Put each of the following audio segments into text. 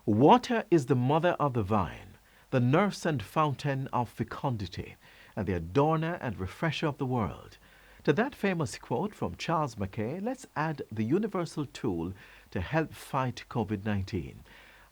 Water is the mother of the vine, the nurse and fountain of fecundity, and the adorner and refresher of the world. To that famous quote from Charles Mackay, let's add the universal tool to help fight COVID-19.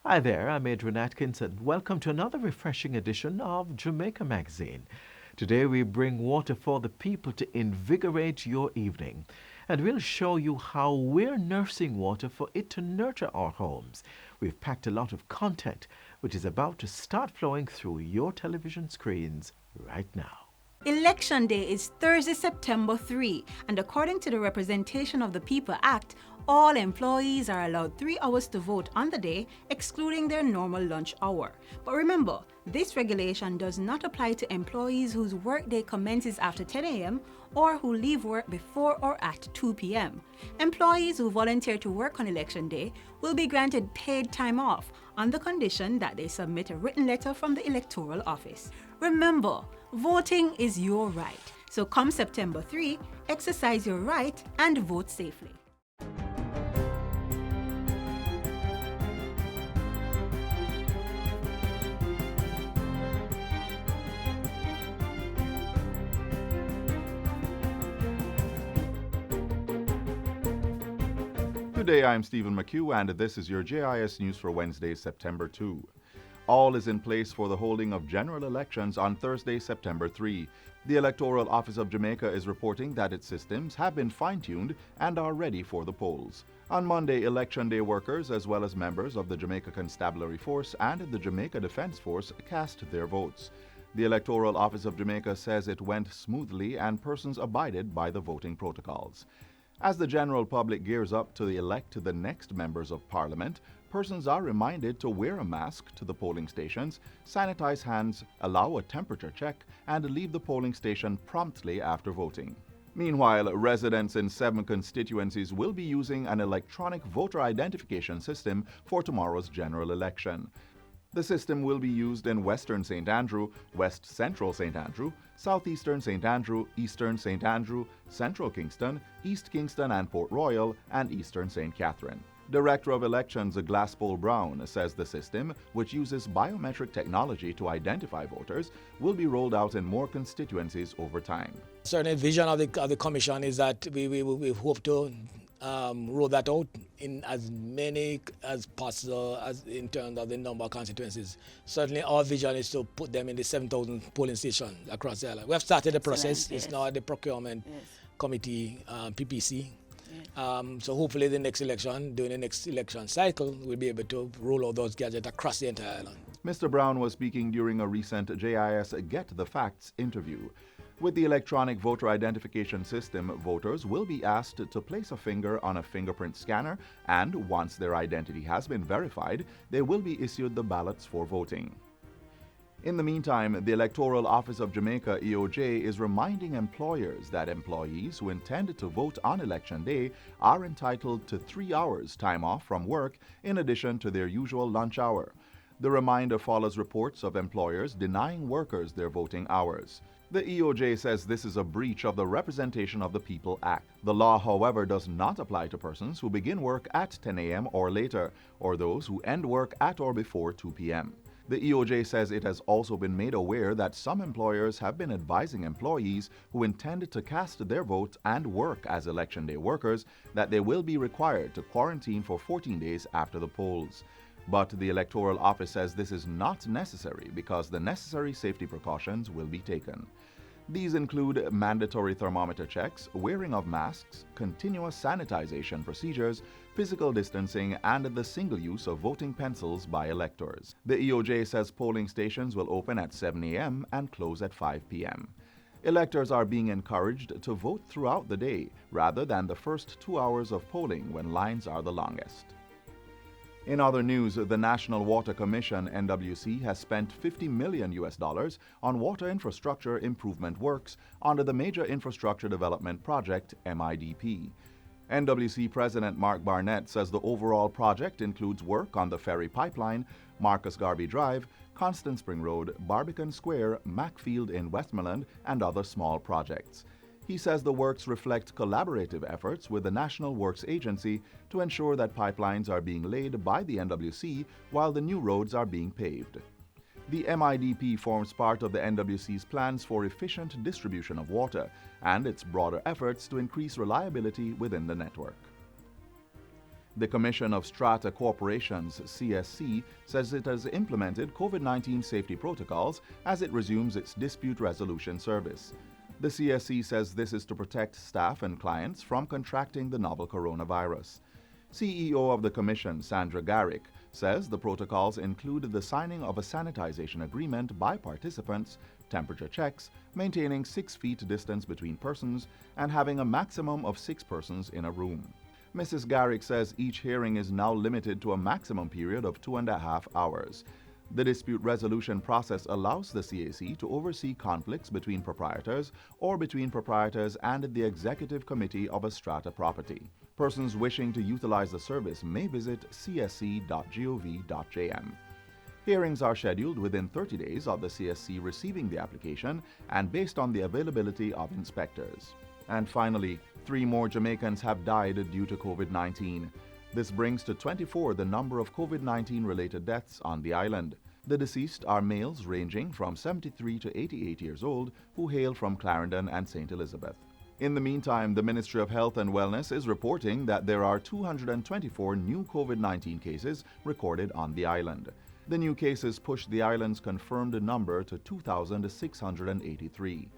Hi there, I'm Adrian Atkins, and welcome to another refreshing edition of Jamaica Magazine. Today we bring water for the people to invigorate your evening, and we'll show you how we're nursing water for it to nurture our homes. We've packed a lot of content which is about to start flowing through your television screens right now. Election Day is Thursday, September 3, and according to the Representation of the People Act, all employees are allowed 3 hours to vote on the day, excluding their normal lunch hour. But remember, this regulation does not apply to employees whose workday commences after 10 a.m. or who leave work before or at 2 p.m. Employees who volunteer to work on Election Day will be granted paid time off on the condition that they submit a written letter from the Electoral Office. Remember, voting is your right. So come September 3, exercise your right and vote safely. Good day, I'm Stephen McHugh, and this is your JIS News for Wednesday, September 2. All is in place for the holding of general elections on Thursday, September 3. The Electoral Office of Jamaica is reporting that its systems have been fine-tuned and are ready for the polls. On Monday, Election Day workers, as well as members of the Jamaica Constabulary Force and the Jamaica Defense Force, cast their votes. The Electoral Office of Jamaica says it went smoothly and persons abided by the voting protocols. As the general public gears up to elect the next members of Parliament, persons are reminded to wear a mask to the polling stations, sanitize hands, allow a temperature check, and leave the polling station promptly after voting. Meanwhile, residents in 7 constituencies will be using an electronic voter identification system for tomorrow's general election. The system will be used in Western St. Andrew, West Central St. Andrew, Southeastern St. Andrew, Eastern St. Andrew, Central Kingston, East Kingston and Port Royal, and Eastern St. Catherine. Director of Elections Glaspole Brown says the system, which uses biometric technology to identify voters, will be rolled out in more constituencies over time. Certainly, the vision of the Commission is that we hope to roll that out in as many as possible as in terms of the number of constituencies. Certainly our vision is to put them in the 7,000 polling stations across the island. We have started the process. It's now at the procurement committee, PPC. So hopefully the next election, during the next election cycle, we'll be able to roll out those gadgets across the entire island. Mr. Brown was speaking during a recent JIS Get the Facts interview. With the electronic voter identification system, voters will be asked to place a finger on a fingerprint scanner, and once their identity has been verified, they will be issued the ballots for voting. In the meantime, the Electoral Office of Jamaica, EOJ, is reminding employers that employees who intend to vote on Election Day are entitled to 3 hours time off from work in addition to their usual lunch hour. The reminder follows reports of employers denying workers their voting hours. The EOJ says this is a breach of the Representation of the People Act. The law, however, does not apply to persons who begin work at 10 a.m. or later, or those who end work at or before 2 p.m. The EOJ says it has also been made aware that some employers have been advising employees who intend to cast their vote and work as Election Day workers that they will be required to quarantine for 14 days after the polls. But the Electoral Office says this is not necessary because the necessary safety precautions will be taken. These include mandatory thermometer checks, wearing of masks, continuous sanitization procedures, physical distancing, and the single use of voting pencils by electors. The EOJ says polling stations will open at 7 a.m. and close at 5 p.m. Electors are being encouraged to vote throughout the day rather than the first 2 hours of polling when lines are the longest. In other news, the National Water Commission, NWC, has spent $50 million on water infrastructure improvement works under the Major Infrastructure Development Project, MIDP. NWC President Mark Barnett says the overall project includes work on the Ferry Pipeline, Marcus Garvey Drive, Constant Spring Road, Barbican Square, Macfield in Westmoreland, and other small projects. He says the works reflect collaborative efforts with the National Works Agency to ensure that pipelines are being laid by the NWC while the new roads are being paved. The MIDP forms part of the NWC's plans for efficient distribution of water and its broader efforts to increase reliability within the network. The Commission of Strata Corporations, CSC, says it has implemented COVID-19 safety protocols as it resumes its dispute resolution service. The CSC says this is to protect staff and clients from contracting the novel coronavirus. CEO of the Commission, Sandra Garrick, says the protocols include the signing of a sanitization agreement by participants, temperature checks, maintaining 6 feet distance between persons, and having a maximum of 6 persons in a room. Mrs. Garrick says each hearing is now limited to a maximum period of 2.5 hours. The dispute resolution process allows the CAC to oversee conflicts between proprietors or between proprietors and the executive committee of a strata property. Persons wishing to utilize the service may visit csc.gov.jm. Hearings are scheduled within 30 days of the CSC receiving the application and based on the availability of inspectors. And finally, 3 more Jamaicans have died due to COVID-19. This brings to 24 the number of COVID-19 related deaths on the island. The deceased are males ranging from 73 to 88 years old who hail from Clarendon and St. Elizabeth. In the meantime, the Ministry of Health and Wellness is reporting that there are 224 new COVID-19 cases recorded on the island. The new cases pushed the island's confirmed number to 2,683.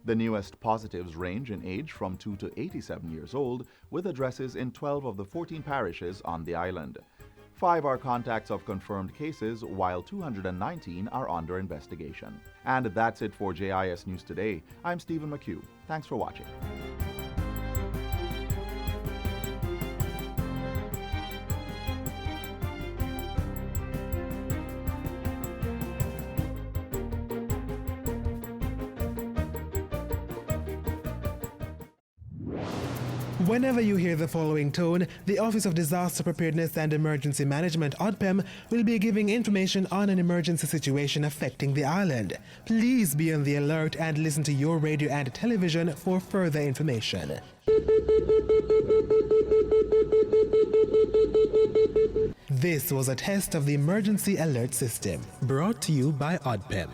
The newest positives range in age from 2 to 87 years old, with addresses in 12 of the 14 parishes on the island. 5 are contacts of confirmed cases, while 219 are under investigation. And that's it for JIS News Today. I'm Stephen McHugh. Thanks for watching. Whenever you hear the following tone, the Office of Disaster Preparedness and Emergency Management, ODPEM, will be giving information on an emergency situation affecting the island. Please be on the alert and listen to your radio and television for further information. This was a test of the Emergency Alert System, brought to you by ODPEM.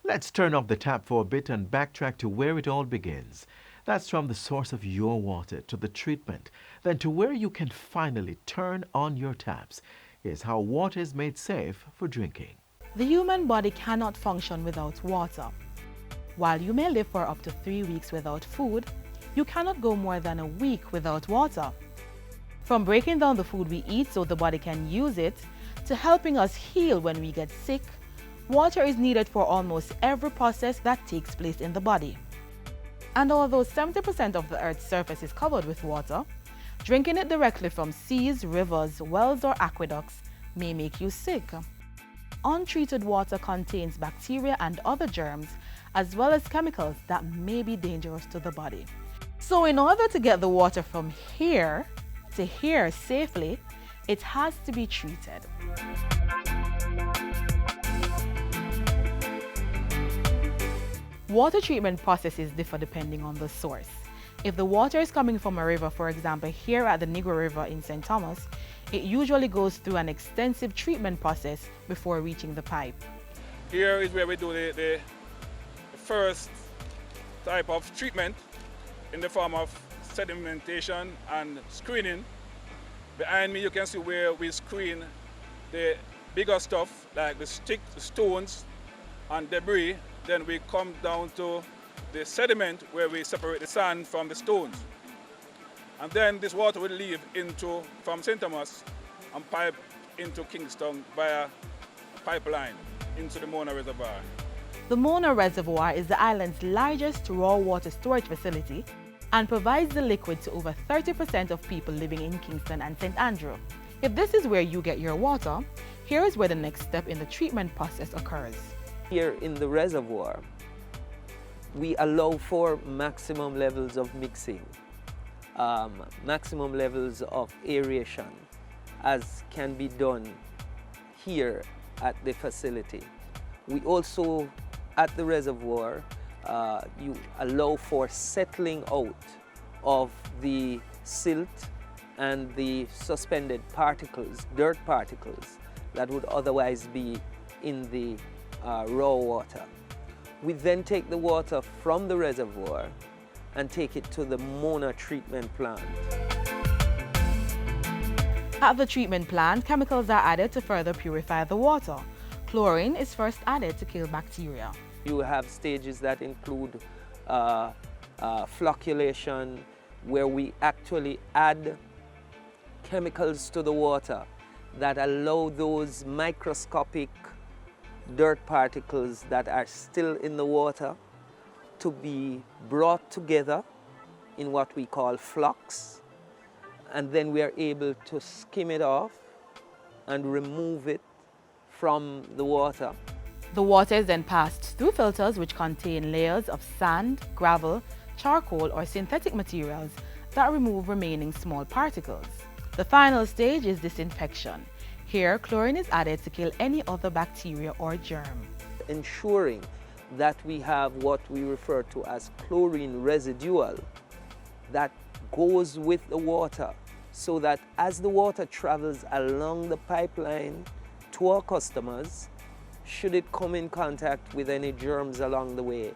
Let's turn off the tap for a bit and backtrack to where it all begins. That's from the source of your water to the treatment, then to where you can finally turn on your taps. Here's how water is made safe for drinking. The human body cannot function without water. While you may live for up to 3 weeks without food, you cannot go more than a week without water. From breaking down the food we eat so the body can use it, to helping us heal when we get sick, water is needed for almost every process that takes place in the body. And although 70% of the Earth's surface is covered with water, drinking it directly from seas, rivers, wells or aqueducts may make you sick. Untreated water contains bacteria and other germs, as well as chemicals that may be dangerous to the body. So in order to get the water from here to here safely, it has to be treated. Water treatment processes differ depending on the source. If the water is coming from a river, for example here at the Negro River in St. Thomas, it usually goes through an extensive treatment process before reaching the pipe. Here is where we do the first type of treatment in the form of sedimentation and screening. Behind me you can see where we screen the bigger stuff like the sticks, the stones and debris. Then we come down to the sediment where we separate the sand from the stones. And then this water will leave from St. Thomas and pipe into Kingston via pipeline into the Mona Reservoir. The Mona Reservoir is the island's largest raw water storage facility and provides the liquid to over 30% of people living in Kingston and St. Andrew. If this is where you get your water, here is where the next step in the treatment process occurs. Here in the reservoir, we allow for maximum levels of mixing, maximum levels of aeration, as can be done here at the facility. We also at the reservoir, you allow for settling out of the silt and the suspended particles, dirt particles, that would otherwise be in the raw water. We then take the water from the reservoir and take it to the Mona treatment plant. At the treatment plant, chemicals are added to further purify the water. Chlorine is first added to kill bacteria. You have stages that include flocculation, where we actually add chemicals to the water that allow those microscopic dirt particles that are still in the water to be brought together in what we call flocks, and then we are able to skim it off and remove it from the water. The water is then passed through filters which contain layers of sand, gravel, charcoal or synthetic materials that remove remaining small particles. The final stage is disinfection. Here, chlorine is added to kill any other bacteria or germ. Ensuring that we have what we refer to as chlorine residual that goes with the water, so that as the water travels along the pipeline to our customers, should it come in contact with any germs along the way,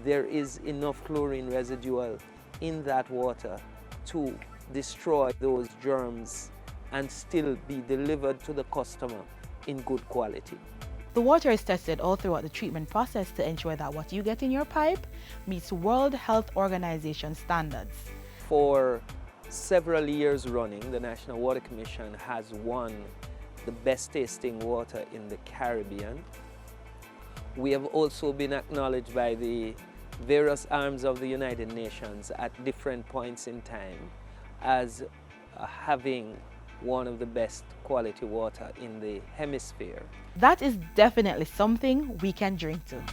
there is enough chlorine residual in that water to destroy those germs and still be delivered to the customer in good quality. The water is tested all throughout the treatment process to ensure that what you get in your pipe meets World Health Organization standards. For several years running, the National Water Commission has won the best tasting water in the Caribbean. We have also been acknowledged by the various arms of the United Nations at different points in time as having one of the best quality water in the hemisphere. That is definitely something we can drink to.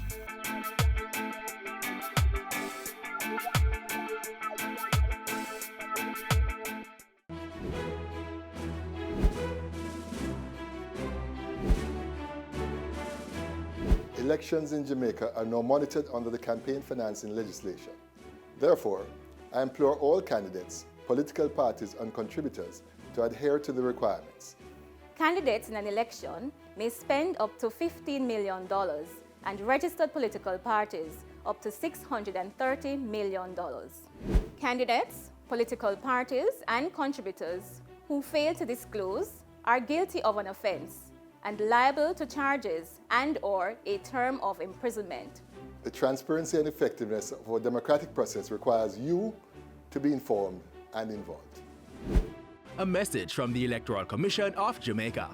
Elections in Jamaica are now monitored under the campaign financing legislation. Therefore, I implore all candidates, political parties and contributors to adhere to the requirements. Candidates in an election may spend up to $15 million and registered political parties up to $630 million. Candidates, political parties and contributors who fail to disclose are guilty of an offense and liable to charges and/or a term of imprisonment. The transparency and effectiveness of our democratic process requires you to be informed and involved. A message from the Electoral Commission of Jamaica.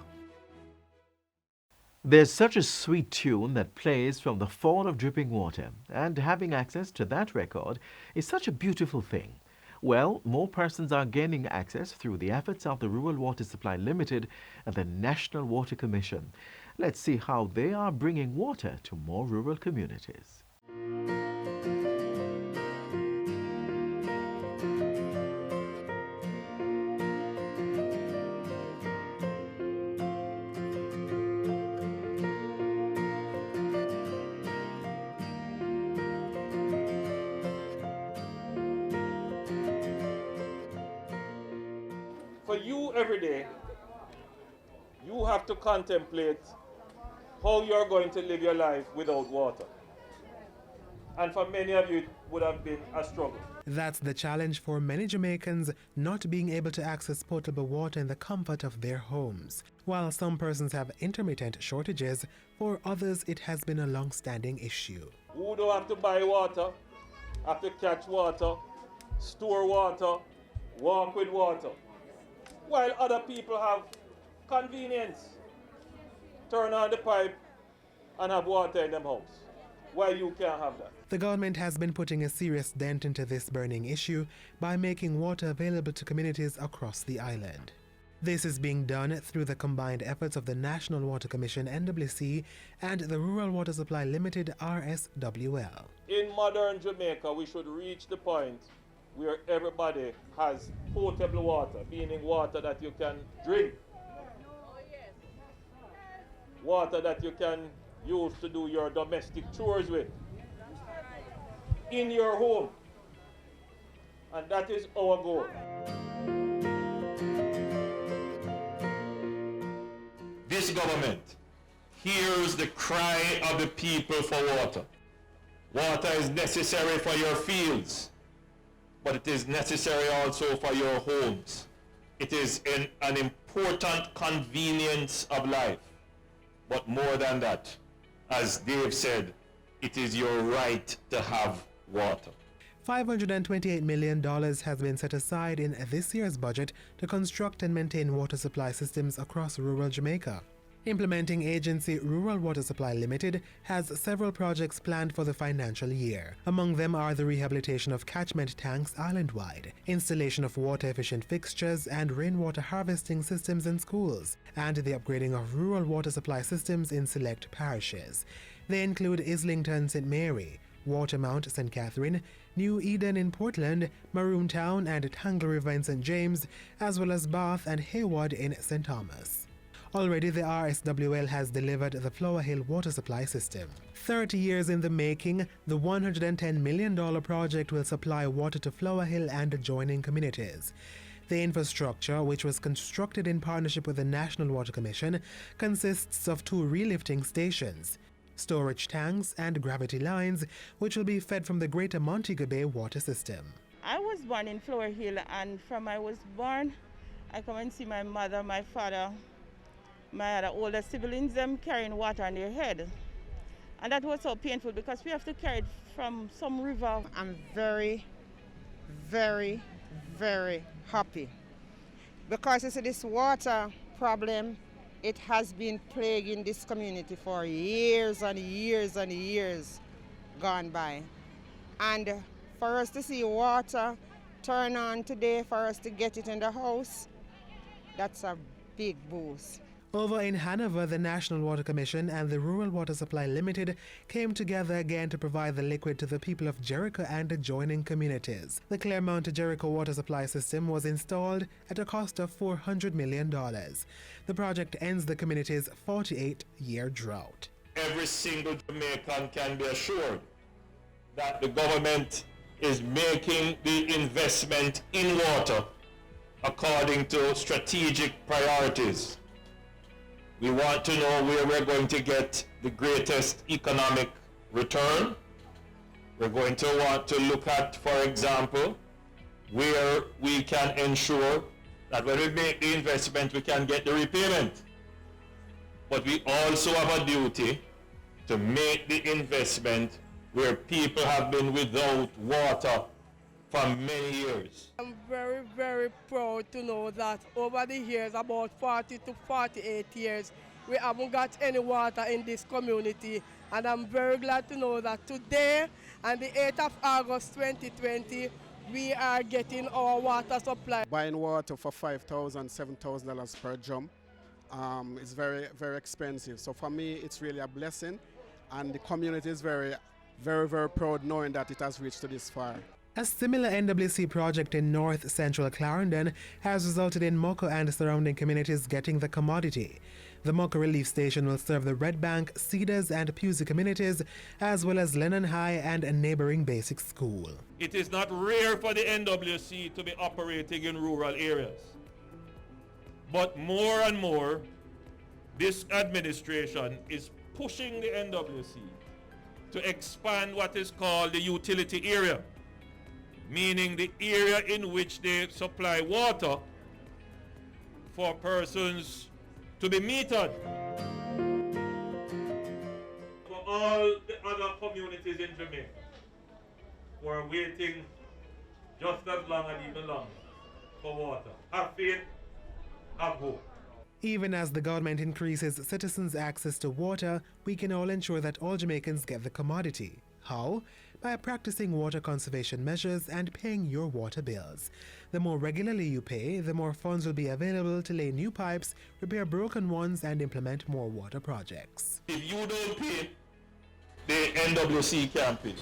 There's such a sweet tune that plays from the fall of dripping water, and having access to that record is such a beautiful thing. Well, more persons are gaining access through the efforts of the Rural Water Supply Limited and the National Water Commission. Let's see how they are bringing water to more rural communities. For you every day, you have to contemplate how you're going to live your life without water. And for many of you, it would have been a struggle. That's the challenge for many Jamaicans, not being able to access potable water in the comfort of their homes. While some persons have intermittent shortages, for others it has been a long-standing issue. Who don't have to buy water, have to catch water, store water, walk with water, while other people have convenience. Turn on the pipe and have water in them house. Why you can't have that? The government has been putting a serious dent into this burning issue by making water available to communities across the island. This is being done through the combined efforts of the National Water Commission (NWC) and the Rural Water Supply Limited (RSWL). In modern Jamaica, we should reach the point where everybody has potable water, meaning water that you can drink, water that you can use to do your domestic chores with in your home. And that is our goal. This government hears the cry of the people for water. Water is necessary for your fields, but it is necessary also for your homes. It is an important convenience of life. But more than that, as Dave said, it is your right to have water. $528 million has been set aside in this year's budget to construct and maintain water supply systems across rural Jamaica. Implementing agency Rural Water Supply Limited has several projects planned for the financial year. Among them are the rehabilitation of catchment tanks island-wide, installation of water-efficient fixtures and rainwater harvesting systems in schools, and the upgrading of rural water supply systems in select parishes. They include Islington St. Mary, Watermount St. Catherine, New Eden in Portland, Maroon Town and Tangle River in St. James, as well as Bath and Hayward in St. Thomas. Already, the RSWL has delivered the Flower Hill water supply system. 30 years in the making, the $110 million project will supply water to Flower Hill and adjoining communities. The infrastructure, which was constructed in partnership with the National Water Commission, consists of 2 relifting stations, storage tanks and gravity lines, which will be fed from the Greater Montego Bay water system. I was born in Flower Hill, and from I was born, I come and see my mother, my father, my other older siblings, them carrying water on their head. And that was so painful because we have to carry it from some river. I'm very, very, very happy because you see, this water problem, it has been plaguing this community for years and years and years gone by. And for us to see water turn on today, for us to get it in the house, that's a big boost. Over in Hanover, the National Water Commission and the Rural Water Supply Limited came together again to provide the liquid to the people of Jericho and adjoining communities. The Claremont to Jericho water supply system was installed at a cost of $400 million. The project ends the community's 48-year drought. Every single Jamaican can be assured that the government is making the investment in water according to strategic priorities. We want to know where we're going to get the greatest economic return. We're going to want to look at, for example, where we can ensure that when we make the investment, we can get the repayment. But we also have a duty to make the investment where people have been without water for many years. I'm very, very proud to know that over the years, about 40 to 48 years, we haven't got any water in this community. And I'm very glad to know that today, on the 8th of August 2020, we are getting our water supply. Buying water for $5,000, $7,000 per drum is very, very expensive. So for me, it's really a blessing. And the community is very, very, very proud knowing that it has reached to this far. A similar NWC project in north central Clarendon has resulted in Moko and surrounding communities getting the commodity. The Moko Relief Station will serve the Red Bank, Cedars and Pusey communities, as well as Lennon High and a neighboring basic school. It is not rare for the NWC to be operating in rural areas. But more and more, this administration is pushing the NWC to expand what is called the utility area, meaning the area in which they supply water for persons to be metered. For all the other communities in Jamaica who are waiting just as long and even longer for water, have faith, have hope. Even as the government increases citizens' access to water, we can all ensure that all Jamaicans get the commodity. How? By practicing water conservation measures and paying your water bills. The more regularly you pay, the more funds will be available to lay new pipes, repair broken ones, and implement more water projects. If you don't pay, the NWC can't pay.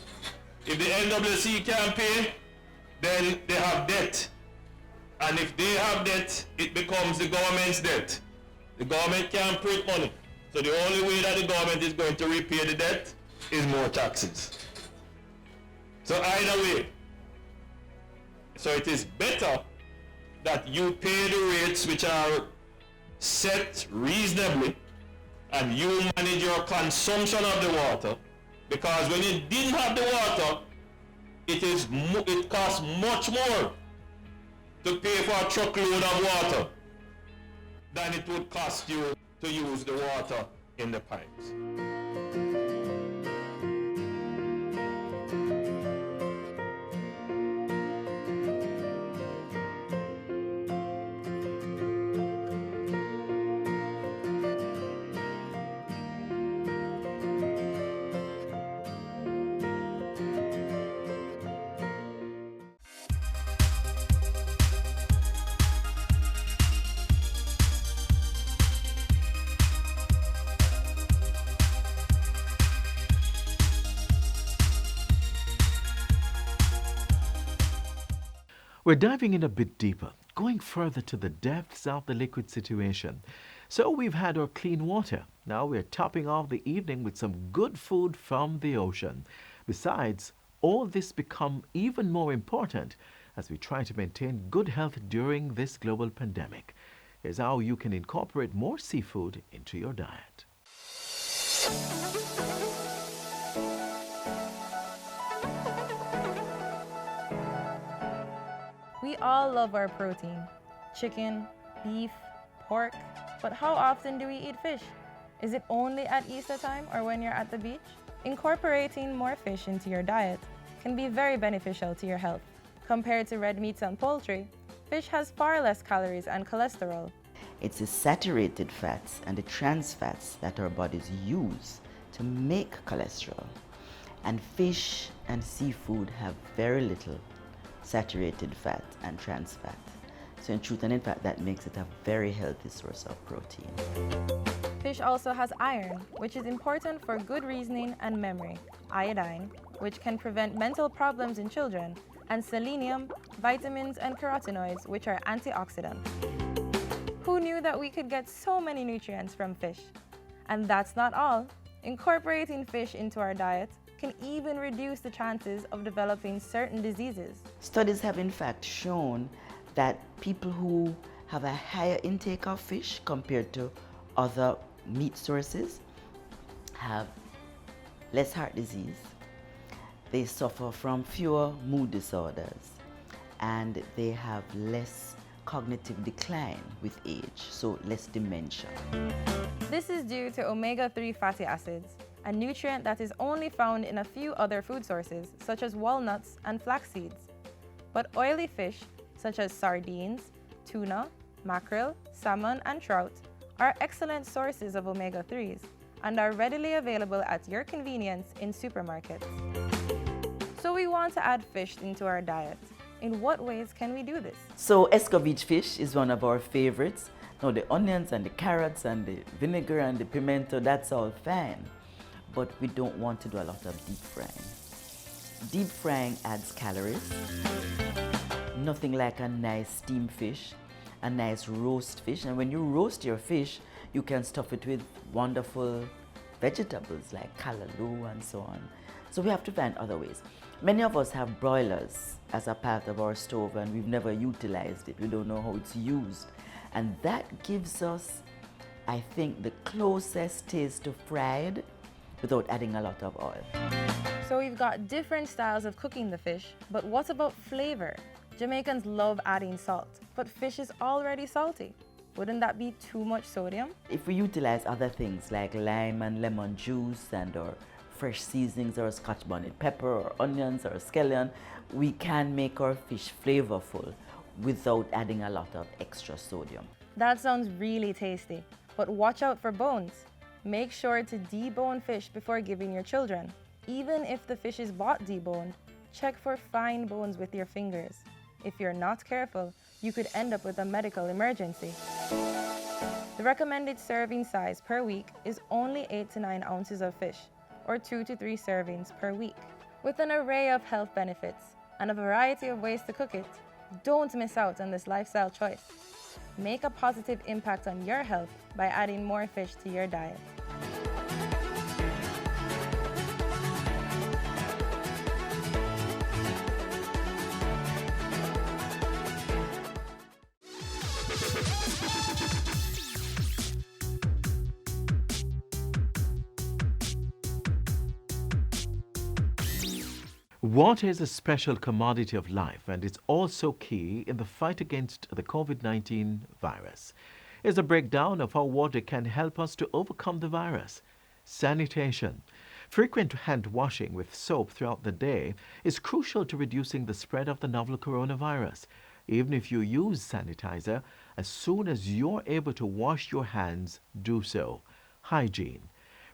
If the NWC can't pay, then they have debt. And if they have debt, it becomes the government's debt. The government can't print money. So the only way that the government is going to repay the debt is more taxes. So either way, so it is better that you pay the rates which are set reasonably and you manage your consumption of the water, because when you didn't have the water, it costs much more to pay for a truckload of water than it would cost you to use the water in the pipes. We're diving in a bit deeper, going further to the depths of the liquid situation. So we've had our clean water. Now we're topping off the evening with some good food from the ocean. Besides, all this become even more important as we try to maintain good health during this global pandemic. Here's how you can incorporate more seafood into your diet. We all love our protein, chicken, beef, pork, but how often do we eat fish? Is it only at Easter time or when you're at the beach? Incorporating more fish into your diet can be very beneficial to your health. Compared to red meats and poultry, fish has far less calories and cholesterol. It's the saturated fats and the trans fats that our bodies use to make cholesterol. And fish and seafood have very little saturated fat and trans fat. So in truth and in fact, that makes it a very healthy source of protein. Fish also has iron, which is important for good reasoning and memory, iodine, which can prevent mental problems in children, and selenium, vitamins, and carotenoids, which are antioxidants. Who knew that we could get so many nutrients from fish? And that's not all. Incorporating fish into our diet can even reduce the chances of developing certain diseases. Studies have in fact shown that people who have a higher intake of fish compared to other meat sources have less heart disease, they suffer from fewer mood disorders, and they have less cognitive decline with age, so less dementia. This is due to omega-3 fatty acids, a nutrient that is only found in a few other food sources, such as walnuts and flax seeds. But oily fish, such as sardines, tuna, mackerel, salmon, and trout, are excellent sources of omega-3s and are readily available at your convenience in supermarkets. So we want to add fish into our diet. In what ways can we do this? So escovitch fish is one of our favorites. Now the onions and the carrots and the vinegar and the pimento, that's all fine. But we don't want to do a lot of deep frying. Deep frying adds calories. Nothing like a nice steamed fish, a nice roast fish. And when you roast your fish, you can stuff it with wonderful vegetables like callaloo and so on. So we have to find other ways. Many of us have broilers as a part of our stove and we've never utilized it. We don't know how it's used. And that gives us, I think, the closest taste to fried without adding a lot of oil. So we've got different styles of cooking the fish, but what about flavor? Jamaicans love adding salt, but fish is already salty. Wouldn't that be too much sodium? If we utilize other things like lime and lemon juice and or fresh seasonings or scotch bonnet pepper or onions or scallion, we can make our fish flavorful without adding a lot of extra sodium. That sounds really tasty, but watch out for bones. Make sure to debone fish before giving your children. Even if the fish is bought deboned, check for fine bones with your fingers. If you're not careful, you could end up with a medical emergency. The recommended serving size per week is only 8 to 9 ounces of fish, or 2 to 3 servings per week. With an array of health benefits and a variety of ways to cook it, don't miss out on this lifestyle choice. Make a positive impact on your health by adding more fish to your diet. Water is a special commodity of life and it's also key in the fight against the COVID-19 virus. Here's a breakdown of how water can help us to overcome the virus. Sanitation. Frequent hand washing with soap throughout the day is crucial to reducing the spread of the novel coronavirus. Even if you use sanitizer, as soon as you're able to wash your hands, do so. Hygiene.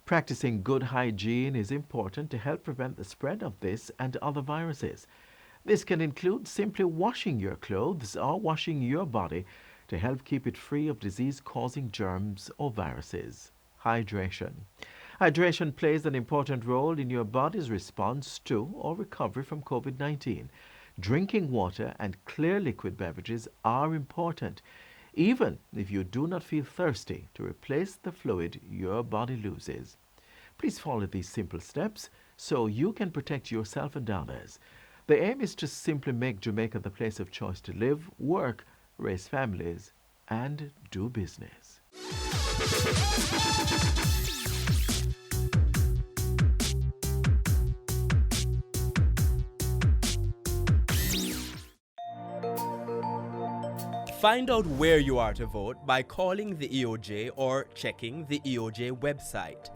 Practicing good hygiene is important to help prevent the spread of this and other viruses. This can include simply washing your clothes or washing your body to help keep it free of disease-causing germs or viruses. Hydration. Hydration plays an important role in your body's response to or recovery from COVID-19. Drinking water and clear liquid beverages are important, even if you do not feel thirsty, to replace the fluid your body loses. Please follow these simple steps so you can protect yourself and others. The aim is to simply make Jamaica the place of choice to live, work, raise families, and do business. Find out where you are to vote by calling the EOJ or checking the EOJ website.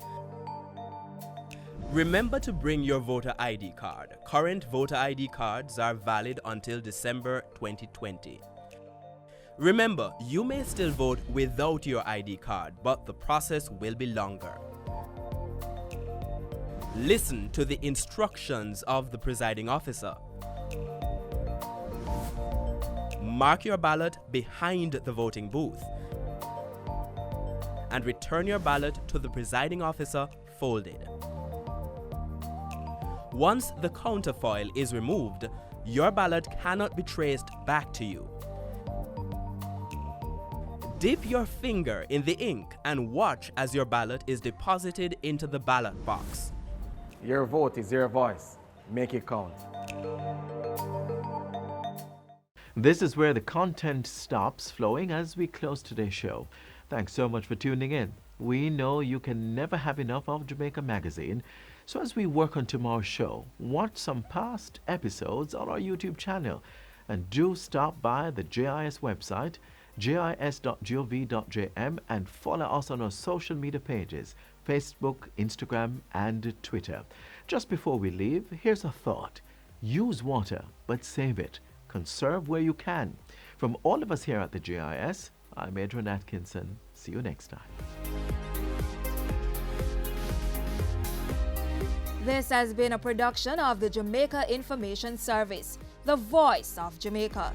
Remember to bring your voter ID card. Current voter ID cards are valid until December 2020. Remember, you may still vote without your ID card, but the process will be longer. Listen to the instructions of the presiding officer. Mark your ballot behind the voting booth and return your ballot to the presiding officer folded. Once the counterfoil is removed, your ballot cannot be traced back to you. Dip your finger in the ink and watch as your ballot is deposited into the ballot box. Your vote is your voice. Make it count. This is where the content stops flowing as we close today's show. Thanks so much for tuning in. We know you can never have enough of Jamaica Magazine, so as we work on tomorrow's show, watch some past episodes on our YouTube channel and do stop by the JIS website, jis.gov.jm, and follow us on our social media pages, Facebook, Instagram, and Twitter. Just before we leave, here's a thought. Use water, but save it. Conserve where you can. From all of us here at the JIS, I'm Adrian Atkinson. See you next time. This has been a production of the Jamaica Information Service, the voice of Jamaica.